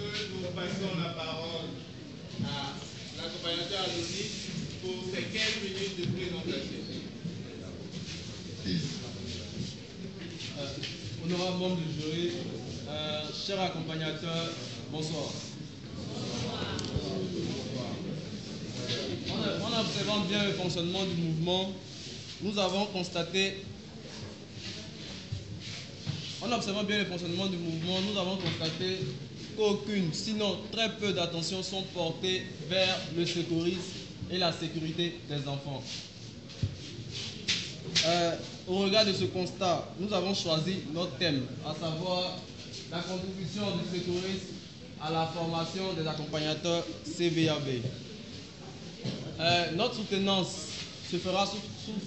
que nous passons la parole à l'accompagnateur anonyme pour ces 15 minutes de présentation. Honorable membre du jury, cher accompagnateur, bonsoir. En observant bien le fonctionnement du mouvement, nous avons constaté qu'aucune, sinon très peu d'attention sont portées vers le secourisme et la sécurité des enfants. Au regard de ce constat, nous avons choisi notre thème, à savoir la contribution du secourisme à la formation des accompagnateurs CVAB. Notre soutenance se fera sous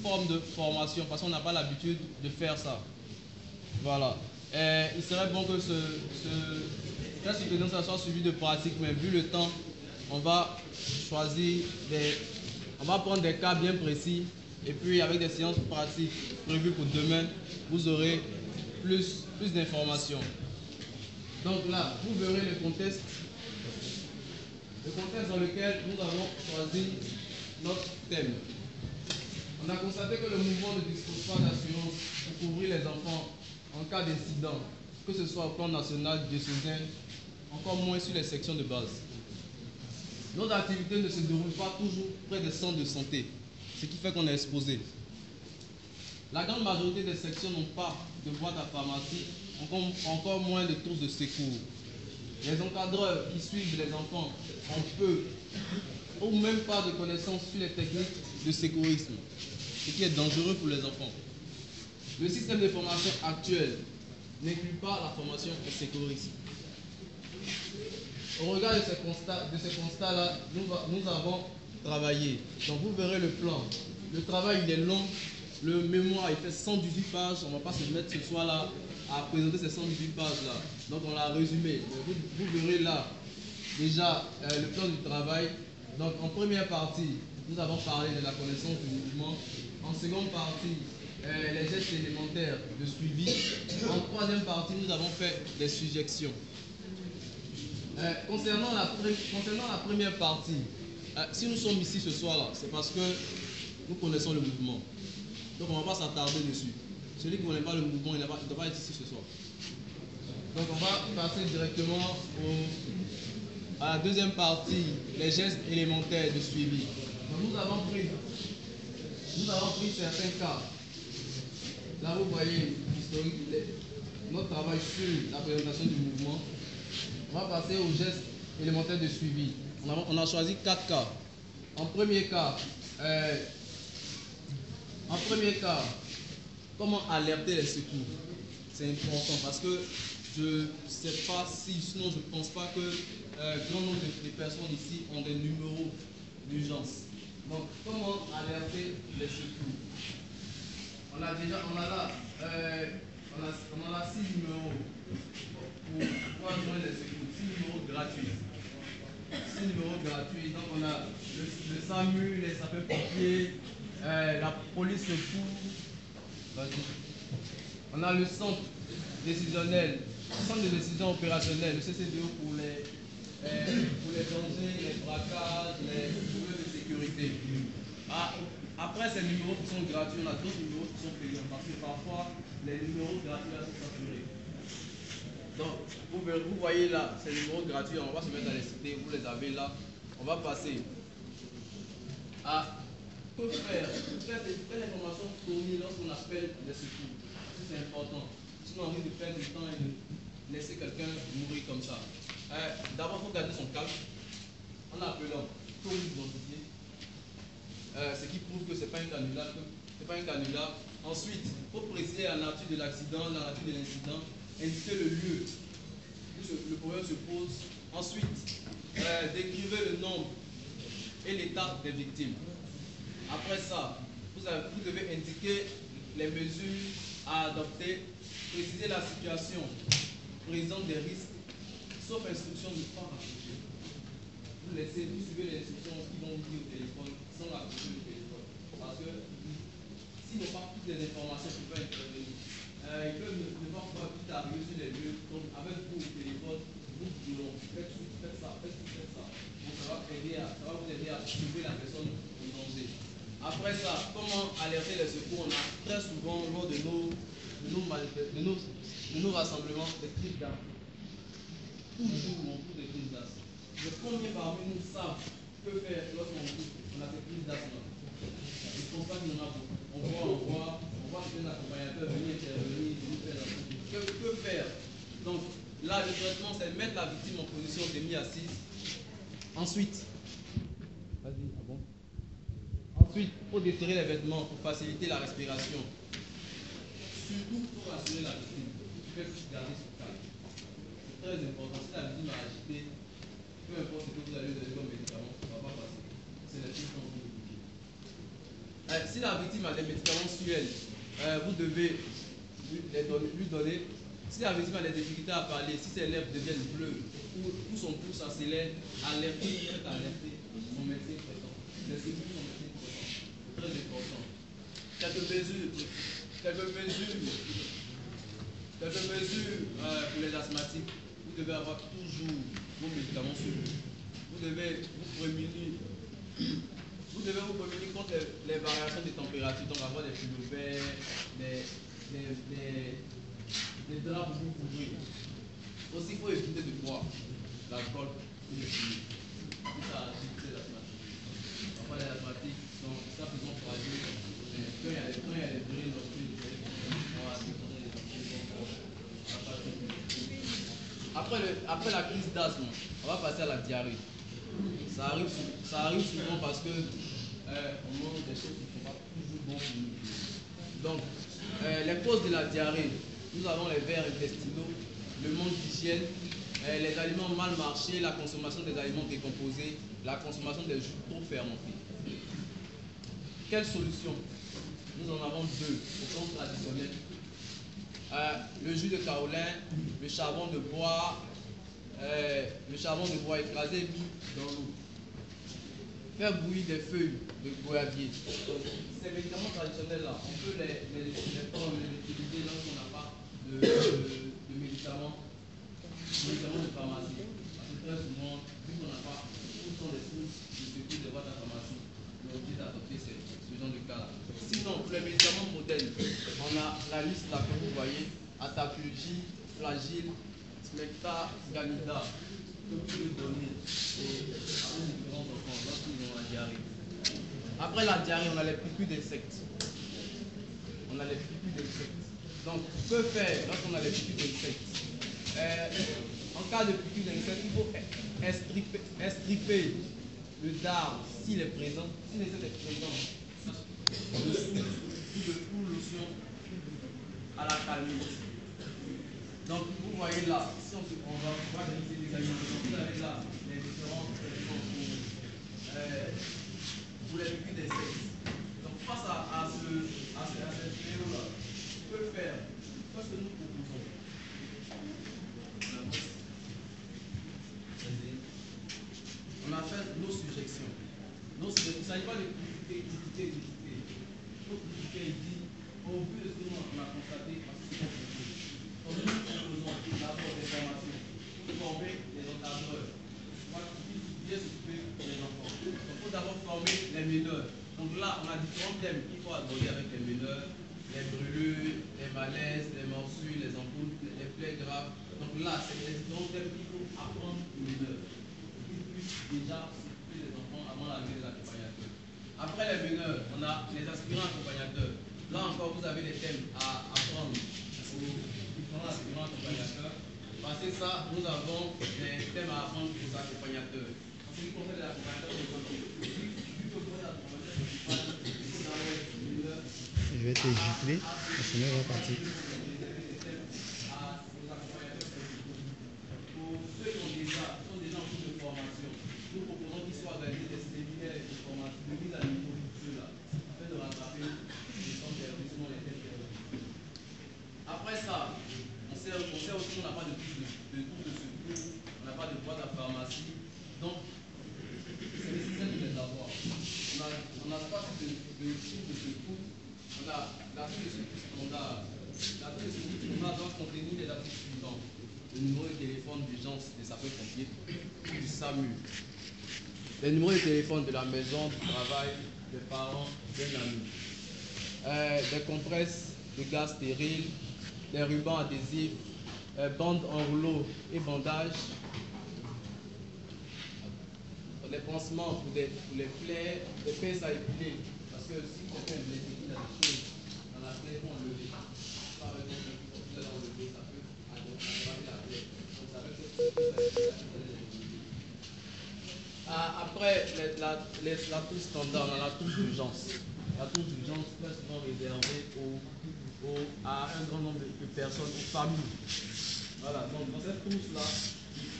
forme de formation parce qu'on n'a pas l'habitude de faire ça. Voilà. Il serait bon que cette soutenance soit suivie de pratique, mais vu le temps, on va prendre des cas bien précis et puis avec des séances pratiques prévues pour demain, vous aurez plus d'informations. Donc là, vous verrez le contexte dans lequel nous avons choisi notre thème. On a constaté que le mouvement ne dispose pas d'assurance pour couvrir les enfants en cas d'incident, que ce soit au plan national, diocésain, encore moins sur les sections de base. Nos activités ne se déroulent pas toujours près des centres de santé, ce qui fait qu'on est exposé. La grande majorité des sections n'ont pas de boîte à pharmacie, encore moins de trousses de secours. Les encadreurs qui suivent les enfants ont peu ou même pas de connaissances sur les techniques de secourisme, ce qui est dangereux pour les enfants. Le système de formation actuel n'inclut pas la formation au secourisme. Au regard de ces constats-là, nous avons travaillé. Donc vous verrez le plan. Le travail il est long. Le mémoire il fait 118 pages. On ne va pas se mettre ce soir-là à présenter ces 118 pages-là. Donc on l'a résumé. Vous verrez là déjà le plan du travail. Donc en première partie, nous avons parlé de la connaissance du mouvement. En seconde partie, les gestes élémentaires de suivi. En troisième partie, nous avons fait des suggestions. Concernant la première partie, si nous sommes ici ce soir-là, c'est parce que nous connaissons le mouvement. Donc on ne va pas s'attarder dessus. Celui qui ne connaît pas le mouvement, il ne doit pas être ici ce soir. Donc on va passer directement à la deuxième partie, les gestes élémentaires de suivi. Donc nous avons pris certains cas. Là vous voyez l'historique, notre travail sur la présentation du mouvement. On va passer aux gestes élémentaires de suivi. On a choisi 4 cas. En premier cas, comment alerter les secours. C'est important parce que je ne sais pas si, sinon je ne pense pas que grand nombre de personnes ici ont des numéros d'urgence. Donc, comment alerter les secours? On a là 6 numéros pour pouvoir joindre les secours. 6 numéros gratuits. 6 numéros gratuits. Donc, on a le SAMU, les sapeurs-pompiers, la police secours. On a le centre décisionnel, le centre de décision opérationnelle, le CCDO pour les dangers, les braquages, les problèmes de sécurité. Après ces numéros qui sont gratuits, on a d'autres numéros qui sont payants parce que parfois les numéros gratuits sont saturés. Donc, vous voyez là, ces numéros gratuits, on va se mettre à les citer, vous les avez là. On va passer à que faire. Quelle information fournir lorsqu'on appelle les secours. C'est important. Sinon, on risque de perdre du temps et de laisser quelqu'un mourir comme ça. D'abord, il faut garder son calme en appelant pour l'identifier. Ce qui prouve que ce n'est pas un canular. Ensuite, il faut préciser la nature de l'accident, la nature de l'incident, indiquer le lieu où le problème se pose. Ensuite, décrivez le nombre et l'état des victimes. Après ça, vous devez indiquer les mesures à adopter, préciser la situation, présente des risques, sauf instruction de ne pas raccrocher. Vous suivez les instructions qui vont vous dire au téléphone sans raccrocher le téléphone. Parce que s'ils n'ont pas toutes les informations qui peuvent intervenir, ils peuvent ne pas pouvoir vite arriver sur les lieux. Donc avec vous au téléphone, vous diront, faites Après ça, comment alerter les secours? On a très souvent, lors de nos rassemblements, des crises d'asthme. Toujours, on trouve des crises d'asthme. Mais combien parmi nous savent que faire lorsqu'on a des crises d'asthme? Je ne pense pas qu'il y en a beaucoup. On voit un accompagnateur venir intervenir, que faire? Donc, là, le traitement, c'est mettre la victime en position demi-assise. Ensuite, vas-y, ah bon? Ensuite, il faut déterrer les vêtements pour faciliter la respiration. Surtout pour rassurer la victime. Il faut garder son calme. C'est très important. Si la victime a agité, peu importe ce que vous allez donner comme médicament, ça ne va pas passer. C'est les choses qu'on vous dit. Si la victime a des médicaments sur elle, vous devez lui donner. Si la victime a des difficultés à parler, si ses lèvres deviennent bleues ou son pouce s'accélère, alertez son médecin traitant. C'est ce que son médecin traitant. C'est très important. Quelques mesures pour les asthmatiques. Vous devez avoir toujours vos médicaments sur vous. Vous devez vous prémunir. Vous devez vous prémunir contre les variations de température, donc avoir des pullovers, des draps pour vous couvrir. Aussi, il faut éviter de boire l'alcool ou de fumer. Ça agit très asthmatique. Parfois, les asthmatiques sont simplement fragiles. Quand il y a des brûlures nocturnes, après la crise d'asthme, on va passer à la diarrhée. Ça arrive souvent parce que on mange des choses qui ne sont pas toujours bonnes pour nous. Donc, les causes de la diarrhée, nous avons les vers intestinaux, le manque d'hygiène, les aliments mal marchés, la consommation des aliments décomposés, la consommation des jus trop fermentés. Quelle solution? Nous en avons deux, au sens traditionnel. Le jus de kaolin, le charbon de bois écrasé et mis dans l'eau. Faire bouillir des feuilles de goyavier. Ces médicaments traditionnels-là, on peut les prendre, les utiliser lorsqu'on n'a pas de médicaments de pharmacie. Parce que très souvent, vu qu'on n'a pas tout le temps des sources de secours de votre pharmacie, on est obligé d'adopter ce genre de cas-là. Sinon, pour les médicaments modernes, on a la liste là que vous voyez, Atapulgie, Flagyl, Smecta, Ganida, que vous pouvez donner à vos différents enfants lorsqu'ils ont la diarrhée. Après la diarrhée, on a les piqûres d'insectes. Donc, que faire lorsqu'on a les piqûres d'insectes? En cas de piqûre d'insecte, il faut extirper le dard s'il est présent. Si l'insecte est présent, de lotion à la calmite. Donc, vous voyez là, si on va pouvoir utiliser des aliments, vous avez là les différents traitements pour les piqûres d'insectes. Donc, face à cette vidéo-là, on peut faire ce que nous proposons. On a fait nos suggestions. Il ne s'agit pas de critiquer. Nos critiquer, il dit, au vu de ce que nous a constaté, parce que c'est compliqué. Donc nous proposons d'abord des formations pour former les encadreurs. Bien s'occuper des enfants. Donc il faut d'abord former les mineurs. Donc là, on a différents thèmes qu'il faut aborder avec les mineurs. Les brûlures, les malaises, les morsures, les ampoules, les plaies graves. Donc là, c'est les différents thèmes qu'il faut apprendre aux mineurs. Déjà s'occuper des enfants avant l'arrivée des accompagnateurs. Après les mineurs, on a les aspirants accompagnateurs. Là encore, vous avez des thèmes à apprendre aux différents aspirants accompagnateurs. Passé ça, nous avons des thèmes à apprendre aux accompagnateurs. En ce qui concerne les accompagnateurs, je vais te gifler, la semaine va partir. Après ça, on sait aussi qu'on n'a pas de tour de secours, on n'a pas de boîte à pharmacie, donc c'est nécessaire de les avoir. On n'a pas de tour de secours, on a la tour de secours standard. La tour de secours standard doit contenir les articles suivants: le numéro de téléphone d'urgence des sapeurs-pompiers, du SAMU, les numéros de téléphone de la maison, du travail, des parents d'un ami. Des compresses de gaz stérile, des rubans adhésifs, bandes en rouleau et bandages, des pansements pour les plaies, des pinces à épiler. Parce que si quelqu'un est blessé, il a des choses dans la plaie, on le fait. Par exemple, il a enlevé, ça peut aggraver la plaie. Donc ça veut dire après la touche standard, on a la touche d'urgence. La touche d'urgence est souvent réservée à un grand nombre de personnes, aux familles. Voilà, donc dans cette touche-là,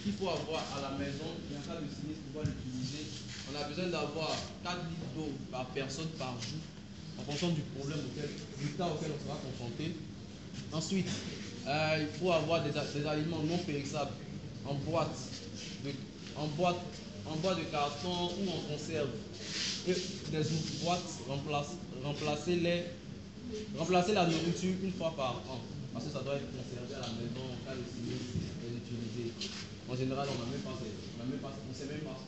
il faut avoir à la maison, en cas de sinistre, pouvoir l'utiliser. On a besoin d'avoir 4 litres d'eau par personne par jour, en fonction du problème du cas auquel on sera confronté. Ensuite, il faut avoir des aliments non périssables en boîte de carton ou en conserve. Et des boîtes remplacer la nourriture une fois par an. Parce que ça doit être conservé à la maison en cas de sinistre et utilisé. En général, on ne sait même pas.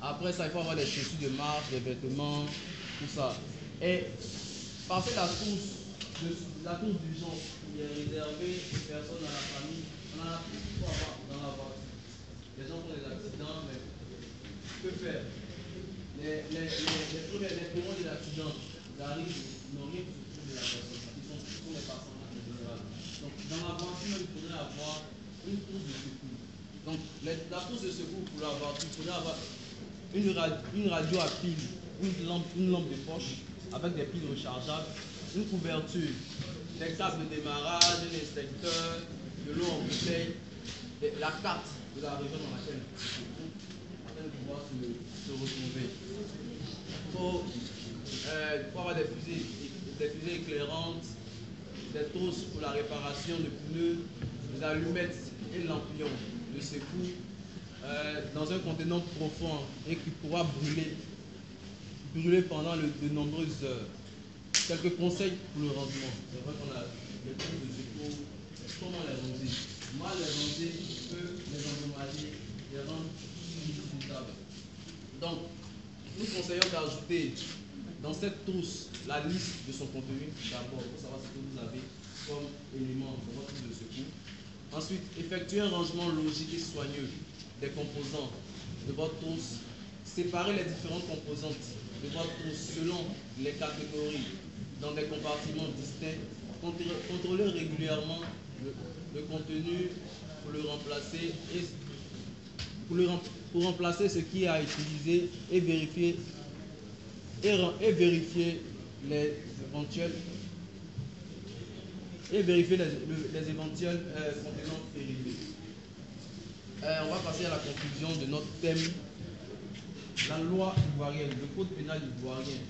Après ça, il faut avoir des chaussures de marche, des vêtements, tout ça. Et passer la touche d'urgence qui est réservée aux personnes dans la famille, on en a plus qu'il faut avoir dans la voiture. Les gens font des accidents, mais que faire? Les témoins de l'accident arrivent, n'ont rien de la personne. Ils sont les passants en général. Donc, dans la voiture, il faudrait avoir une trousse de secours. Donc, la trousse de secours, pour l'avoir, il faudrait avoir une radio à pile, une lampe de poche avec des piles rechargeables, une couverture, des câbles de démarrage, un inspecteur, de l'eau en bouteille, la carte de la région dans laquelle on se trouve, afin de pouvoir se retrouver. Il faut avoir des fusées éclairantes, des trousses pour la réparation de pneus, des allumettes et lampions de secours dans un contenant profond et qui pourra brûler pendant de nombreuses heures. Quelques conseils pour le rangement. C'est vrai qu'on a des trousses de secours. Comment les ranger? Mal les ranger peut les endommager, les rendre inutilisables. Donc, nous conseillons d'ajouter dans cette trousse la liste de son contenu d'abord pour savoir ce que vous avez comme élément dans votre trousse de secours. Ensuite, effectuer un rangement logique et soigneux des composants de votre trousse. Séparer les différentes composantes de votre trousse selon les catégories dans des compartiments distincts. Contrôler régulièrement le contenu pour le remplacer pour remplacer ce qui a utilisé et vérifier les éventuels contenants périlleux. On va passer à la conclusion de notre thème. La loi ivoirienne, le code pénal ivoirien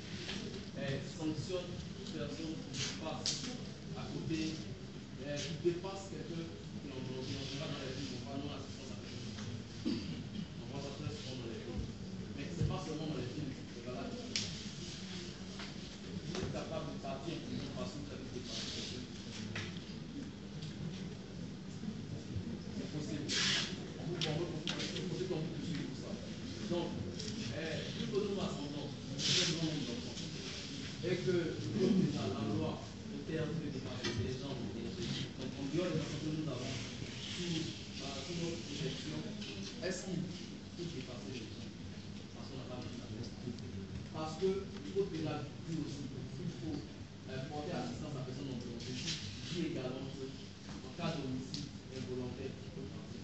sanctionne toute personne qui passe à côté, qui dépasse quelqu'un qui en général dans les villes, on parle non assistance à personne. On voit ça très souvent dans les villes. Mais ce n'est pas seulement dans les villes, c'est valable. Vous êtes capable de partir en prison parce que vous avez dépassé quelqu'un. C'est possible. Vous pouvez comme vous suivre ça. Donc, plus que nous ascendons, et que la loi interdit de dépasser les gens, donc en dehors des actions que nous avons sous notre protection, est-ce qu'il faut dépasser les gens? Parce qu'on n'a pas mis la tête. Parce que le code pénal dit aussi qu'il faut porter assistance à la personne en volonté, dit également qu'en cas d'homicide involontaire, il faut partir.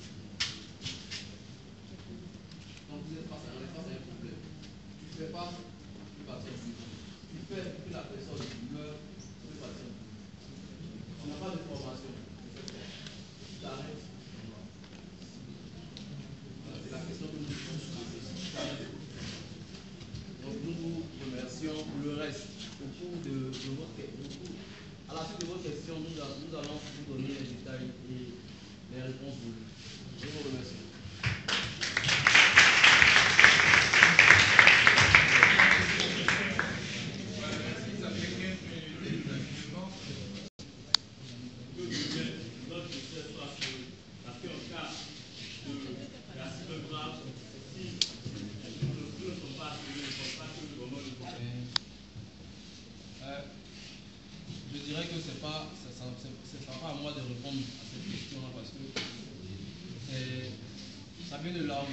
Donc vous êtes face à un problème. Tu ne fais pas, tu partir en prison. Tu fais que la personne meurt, tu peux partir en prison. On n'a pas de formation. Tu t'arrêtes. Voilà, c'est la question que nous devons se poser. Donc nous vous remercions pour le reste. Au cours de votre question, à la suite de votre question, nous allons vous donner les détails et les réponses voulues. Je vous remercie. Si nous ne sommes pas assurés, pas, ça sera pas à moi de répondre à cette question-là parce que ça vient de là où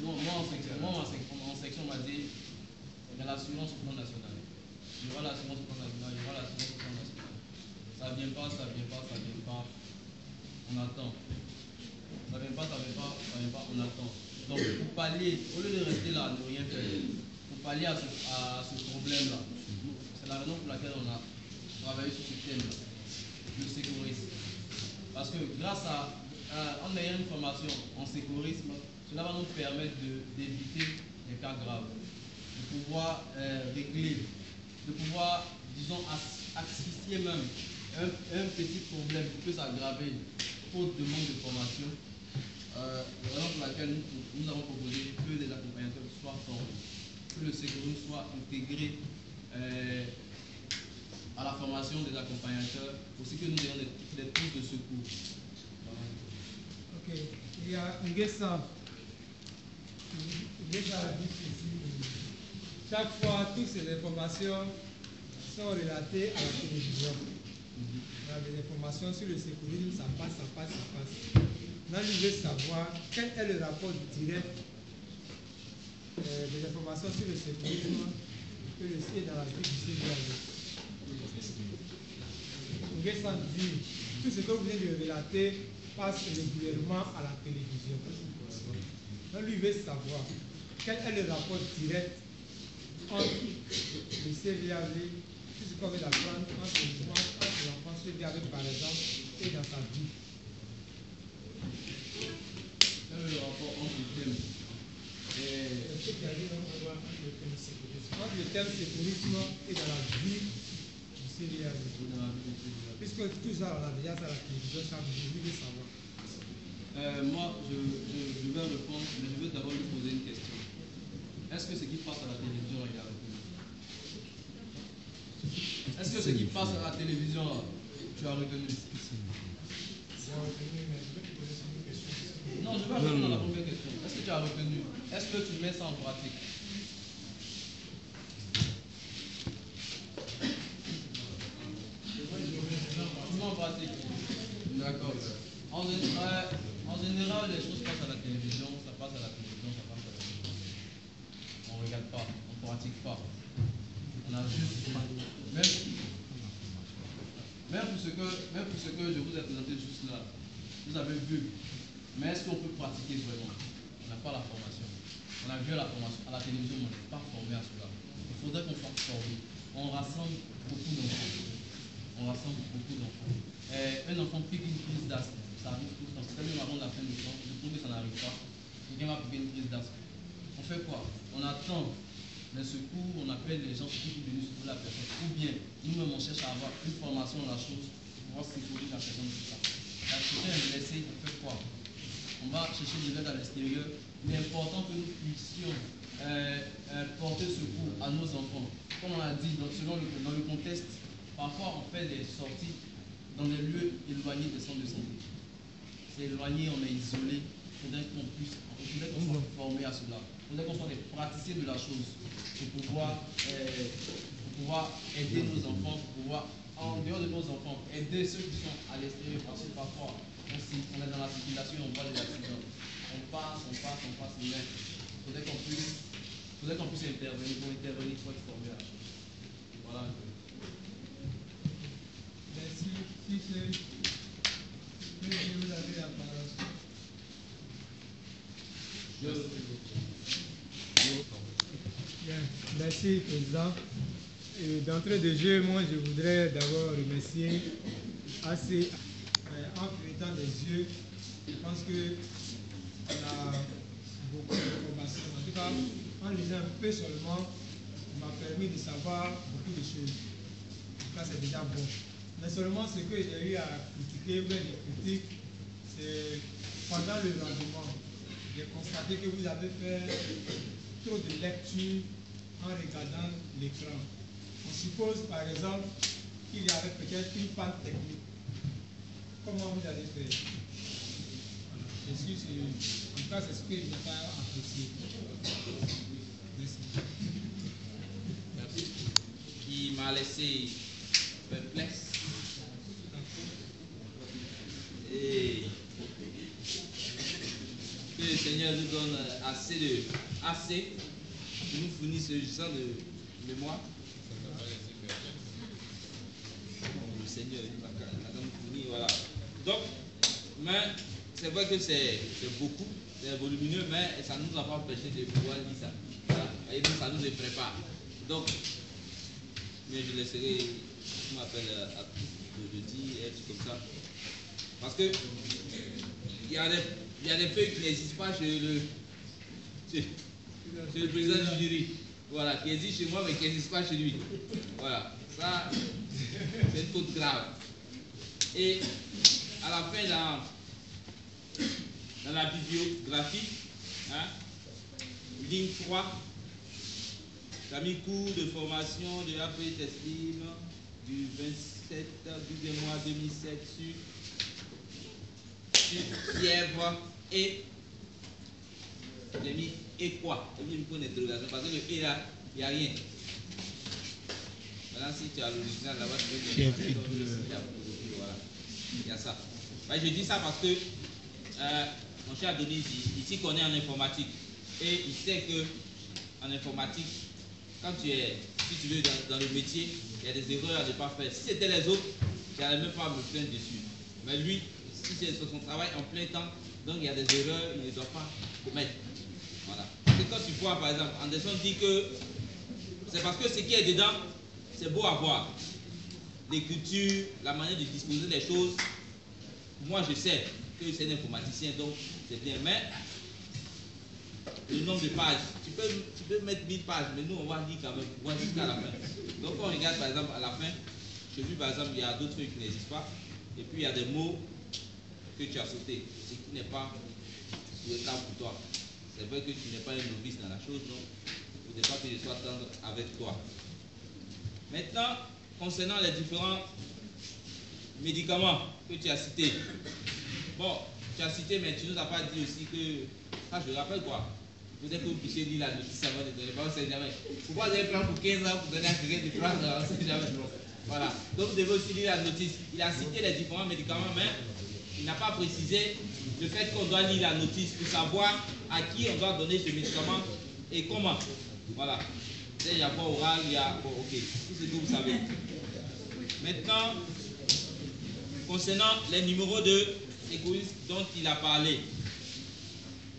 moi en section, on m'a dit il y a l'assurance au plan national. Il y aura l'assurance au plan national, il y aura l'assurance au plan national. Ça vient pas, on attend. Ça vient pas, on attend. Donc pour pallier, au lieu de rester là, ne rien faire, pour pallier à ce problème-là, c'est la raison pour laquelle on a travaillé sur ce thème-là, le sécurisme. Parce que grâce en ayant une formation en sécurisme, cela va nous permettre d'éviter les cas graves, de pouvoir régler, de pouvoir, disons, asphyxier même un petit problème qui peut s'aggraver faute de manque de formation. La raison pour laquelle nous avons proposé que les accompagnateurs soient formés, que le sécurisme soit intégré à la formation des accompagnateurs, aussi que nous ayons des prises de secours. Voilà. Ok, il y a Nguessa a dit ceci. Chaque fois, toutes ces informations sont relatées à la télévision. Il y a des informations sur le sécurisme, ça passe. Maintenant, je veux savoir quel est le rapport direct des informations sur le sécurisme que le ciel dans la vie du CVAV. Nguessa dit, tout ce que vous venez de relater passe régulièrement à la télévision. Donc, lui veut savoir quel est le rapport direct entre le CVAV, tout ce qu'on veut apprendre entre l'enfant CVAV par exemple et dans sa vie. Quel est le rapport entre le thème entre le thème sécurisme et dans la vie du CVAV? Puisque tout ça, on a déjà ça à la télévision, ça vous voulez savoir. Moi, je vais répondre, mais je veux d'abord lui poser une question. Est-ce que ce qui passe à la télévision, il a retenu? Est-ce que ce qui passe à la télévision, là, tu as retenu? Non, je vais répondre à la première question. Est-ce que tu as retenu? Est-ce que tu mets ça en pratique? Tu mets en pratique? D'accord. En général, les choses passent à la télévision, ça passe à la télévision. On ne regarde pas, on ne pratique pas. On a juste, même pour ce que je vous ai présenté juste là, vous avez vu. Mais est-ce qu'on peut pratiquer vraiment? On n'a pas la formation. On a vu à la formation, à la télévision, on n'est pas formé à cela. Il faudrait qu'on soit formé. On rassemble beaucoup d'enfants. Un enfant pique une crise d'asthme. Ça arrive tout le temps. C'est même avant la fin du temps. Je trouve que ça n'arrive pas. Quelqu'un va piquer une crise d'asthme. On fait quoi? On attend les secours, on appelle les gens qui sont venus secourir la personne. Ou bien, nous-mêmes, on cherche à avoir une formation dans la chose pour pouvoir secourir la personne. La personne est blessée, on fait quoi? On va chercher de l'aide à l'extérieur. Il est important que nous puissions porter secours à nos enfants. Comme on a dit, dans le contexte, parfois on fait des sorties dans des lieux éloignés des centres de santé. C'est éloigné, on est isolé. Il faudrait qu'on soit formé à cela. Il faudrait qu'on soit des praticiens de la chose pour pouvoir aider nos enfants, pour pouvoir, en dehors de nos enfants, aider ceux qui sont à l'extérieur. Parce que parfois, on est dans la circulation, on voit les accidents. On passe, mais il faudrait qu'on puisse intervenir. Pour intervenir, il faut être formé à la chose. Voilà. Merci. Vous avez la parole. Bien. Merci, Président. D'entrée de jeu, moi, je voudrais d'abord remercier AC en clignotant des yeux. Je pense qu'on a beaucoup d'informations. En tout cas, en lisant un peu seulement, m'a permis de savoir beaucoup de choses. En tout cas, c'est déjà bon. Mais seulement ce que j'ai eu à critiquer, ou bien des critiques, c'est pendant le rendement. J'ai constaté que vous avez fait trop de lecture en regardant l'écran. On suppose par exemple qu'il y avait peut-être une panne technique. Comment vous allez faire? En tout cas, c'est ce que je n'ai pas apprécié. Merci. Qui m'a laissé perplexe, le Seigneur nous donne assez de nous fournir ce genre de mémoire. Le Seigneur nous fournit, voilà. Donc, mais c'est vrai que c'est beaucoup, c'est volumineux, mais ça ne nous a pas empêché de pouvoir lire ça. Voilà. Et donc, ça nous les prépare. Donc, mais je laisserai, je m'appelle à le dire, et tout comme ça. Parce que il y a des feuilles qui n'existent pas chez le président du jury. Voilà, qui existent chez moi, mais qui n'existent pas chez lui. Voilà, ça, c'est une faute grave. Et à la fin, dans la bibliographie, hein, ligne 3, j'ai mis cours de formation de l'AP Teslim du 27 du mois 2007 sur fièvre et j'ai mis et quoi? J'ai mis une point d'interrogation parce que le et là, il n'y a rien. Maintenant, si tu as l'original là-bas, tu peux dire voilà. Il y a ça. Ben, je dis ça parce que mon cher Adonis, ici qu'on est en informatique et il sait que en informatique, quand tu es, si tu veux, dans le métier, il y a des erreurs à ne pas faire. Si c'était les autres, je n'allais même pas me plaindre dessus. Mais lui, si c'est son travail en plein temps, donc il y a des erreurs, il ne doit pas commettre. Voilà. Parce que quand tu vois, par exemple, Anderson dit que c'est parce que ce qui est dedans, c'est beau à voir. L'écriture, la manière de disposer des choses. Moi, je sais que c'est un informaticien, donc c'est bien. Mais le nombre de pages, tu peux mettre 1000 pages, mais nous, on va lire quand même, on va jusqu'à la fin. Donc, quand on regarde, par exemple, à la fin, chez lui, par exemple, il y a d'autres trucs qui n'existent pas. Et puis, il y a des mots que tu as sautés, ce qui n'est pas souhaitable pour toi. C'est vrai que tu n'es pas un novice dans la chose, donc il ne faut pas que je sois tendre avec toi. Maintenant, concernant les différents médicaments que tu as cités. Bon, tu as cité, mais tu ne nous as pas dit aussi que, je rappelle quoi, peut-être que vous puissiez lire la notice avant de donner, on ne sait jamais. Pourquoi vous avez pris pour 15 ans pour donner un secret de 3 ans, on ne sait jamais. Voilà, donc vous devez aussi lire la notice. Il a cité les différents médicaments, mais il n'a pas précisé le fait qu'on doit lire la notice pour savoir à qui on doit donner ce médicament et comment. Voilà. Il y a pas oral, il y a. Bon, ok. Tout ce que vous savez. Maintenant, concernant les numéros de sécurité dont il a parlé,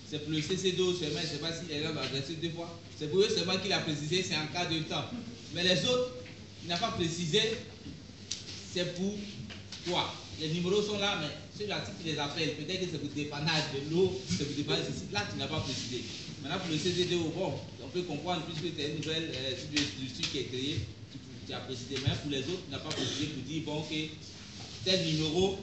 c'est pour le CC2 seulement, je ne sais pas si les gens vont adresser 2 fois. C'est pour eux seulement qu'il a précisé, c'est en cas de temps. Mais les autres, il n'a pas précisé, c'est pour toi. Les numéros sont là, mais ceux-là, si tu les appelles, peut-être que c'est pour dépannage de l'eau, c'est pour dépannage de ceci. Là, tu n'as pas précisé. Maintenant, pour le CC2, bon, on peut comprendre, puisque tu as une nouvelle structure qui est créée, tu as précisé. Mais pour les autres, tu n'as pas précisé pour dire, bon, ok, tel numéro,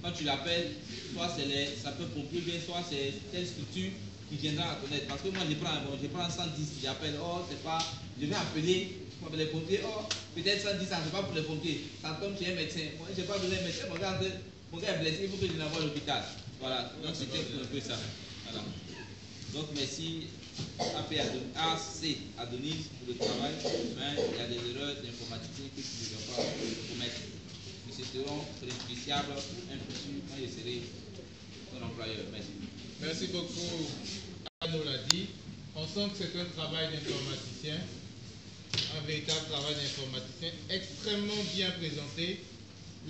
quand tu l'appelles, soit c'est les sapeurs-pompiers, bien, soit c'est telle structure qui viendra à connaître. Parce que moi, je prends 110, j'appelle, oh, c'est pas, je vais appeler pour les pompiers, oh, peut-être 110, ça c'est pas pour les pompiers, ça tombe chez un médecin. Moi, je n'ai pas besoin d'un médecin, mon gars est blessé, il faut que je l'envoie à l'hôpital. Voilà, donc c'était un peu ça. Voilà. Donc, merci AC Adonis pour le travail, mais il y a des erreurs d'informaticien que tu ne dois pas commettre. Qui seront préjudiciables pour un futur quand je serai ton employeur. Merci. Merci beaucoup. Arnaud l'a dit. On sent que c'est un travail d'informaticien, un véritable travail d'informaticien, extrêmement bien présenté.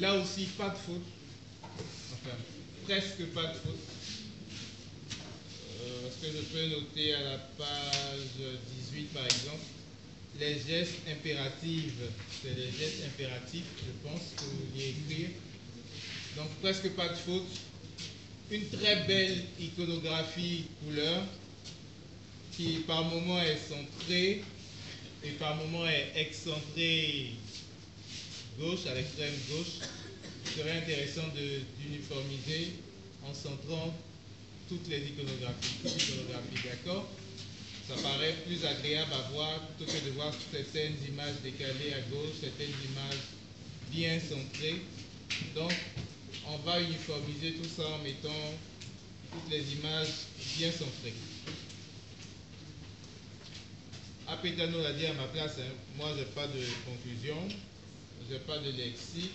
Là aussi, pas de faute. Enfin, presque pas de faute. Est-ce que je peux noter à la page 18 par exemple, les gestes impératifs, c'est les gestes impératifs, je pense que vous vouliez écrire. Donc presque pas de faute. Une très belle iconographie couleur qui par moment est centrée et par moment est excentrée gauche, à l'extrême gauche. Il serait intéressant d'uniformiser en centrant toutes les iconographies, d'accord? Ça paraît plus agréable à voir plutôt que de voir certaines images décalées à gauche, certaines images bien centrées. Donc, on va uniformiser tout ça en mettant toutes les images bien centrées. Apétano l'a dit à ma place, hein, moi je n'ai pas de conclusion, je n'ai pas de lexique,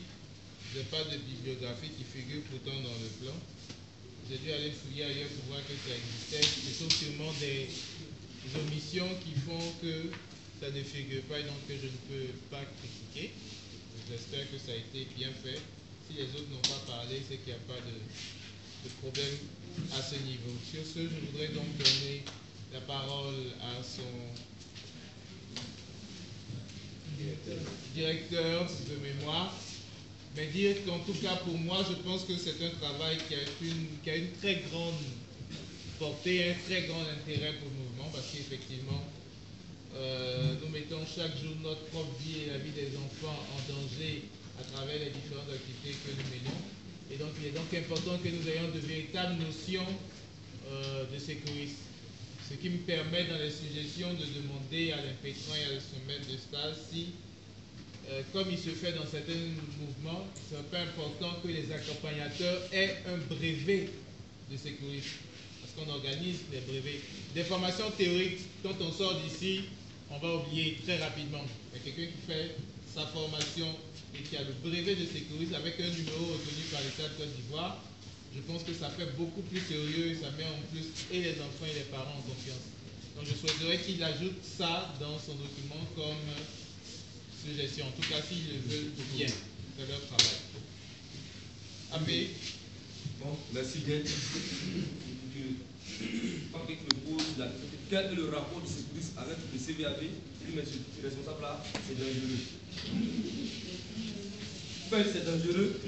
je n'ai pas de bibliographie qui figure pourtant dans le plan. j'ai dû aller fouiller ailleurs pour voir que ça existait. Ce sont sûrement des omissions qui font que ça ne figure pas et donc que je ne peux pas critiquer. J'espère que ça a été bien fait. Si les autres n'ont pas parlé, c'est qu'il n'y a pas de problème à ce niveau. Sur ce, je voudrais donc donner la parole à son directeur de mémoire, mais dire qu'en tout cas pour moi, je pense que c'est un travail qui a une très grande portée, un très grand intérêt pour le mouvement, parce qu'effectivement, nous mettons chaque jour notre propre vie et la vie des enfants en danger à travers les différentes activités que nous menons. Et donc, il est donc important que nous ayons de véritables notions de sécurité. Ce qui me permet dans les suggestions de demander à l'impétrant et à son maître de stage si, comme il se fait dans certains mouvements, c'est un peu important que les accompagnateurs aient un brevet de sécurité. Parce qu'on organise des brevets. Des formations théoriques, quand on sort d'ici, on va oublier très rapidement. Il y a quelqu'un qui fait sa formation et qui a le brevet de sécurité avec un numéro reconnu par l'État de Côte d'Ivoire. Je pense que ça fait beaucoup plus sérieux et ça met en plus et les enfants et les parents en confiance. Donc je souhaiterais qu'il ajoute ça dans son document comme suggestion. En tout cas, s'ils le veulent bien, c'est leur travail. Abbé. Bon, merci bien. Patrick me pose la question. Quel est le rapport de sécurité avec le CVAV? Oui, monsieur, le responsable là, c'est dangereux. Enfin, c'est dangereux.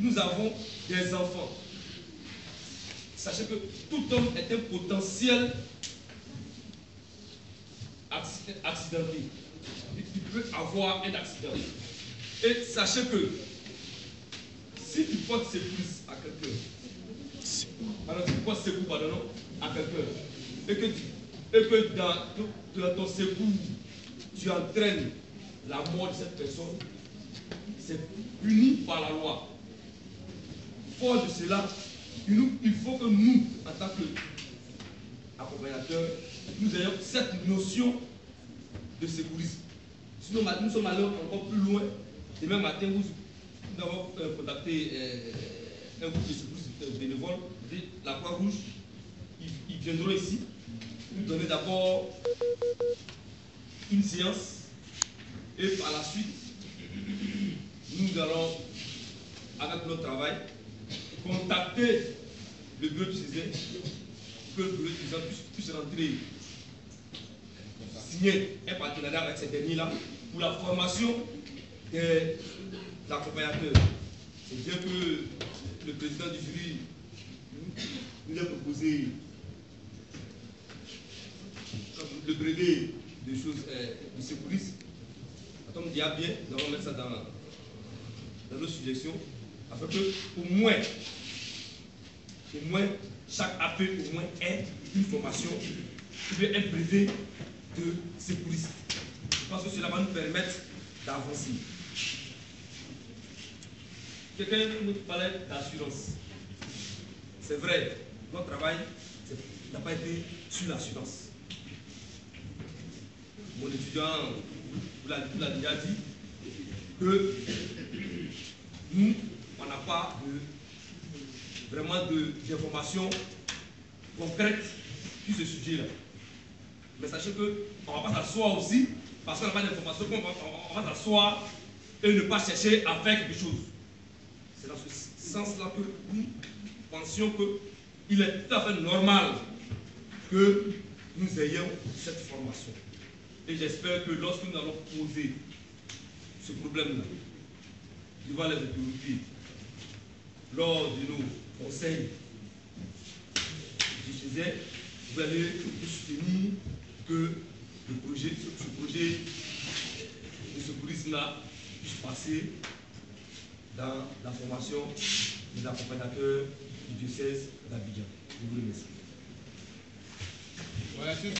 Nous avons des enfants. Sachez que tout homme est un potentiel accidenté. Il peut avoir un accident. Et sachez que si tu portes sécurité à quelqu'un, alors tu portes secours, pardon, à quelqu'un, et que dans ton secours, tu entraînes la mort de cette personne, c'est puni par la loi. Fort de cela, il faut que nous, en tant qu'accompagnateurs, nous ayons cette notion de sécurisme. Sinon, nous sommes allés encore plus loin. Demain matin, nous avons contacté un groupe de sécurisme bénévole, la Croix-Rouge. Ils viendront ici nous donner d'abord une séance et par la suite, nous allons, avec notre travail, contacter le bureau du César pour que le bureau du César puisse rentrer, signer un partenariat avec ces derniers-là pour la formation des accompagnateurs. C'est bien que le président du jury nous a proposé le brevet de choses de sécurité. Attends, on dit bien, nous allons mettre ça dans nos suggestions, afin que au moins chaque AP au moins ait une formation, un brevet de sécurité. Je pense que cela va nous permettre d'avancer. Quelqu'un nous parlait d'assurance. C'est vrai, notre travail n'a pas été sur l'assurance. Mon étudiant vous l'a déjà dit que nous, on n'a pas vraiment d'informations concrètes sur ce sujet-là. Mais sachez qu'on ne va pas s'asseoir aussi, parce qu'on n'a pas d'informations, on va s'asseoir et ne pas chercher à faire quelque chose. C'est dans ce sens-là que nous pensions qu'il est tout à fait normal que nous ayons cette formation. Et j'espère que lorsque nous allons poser ce problème-là devant les autorités, lors de nos conseils du César, vous allez nous soutenir que ce projet de secourisme-là puisse passer dans la formation des accompagnateurs du diocèse d'Abidjan. Je vous remercie. Voilà.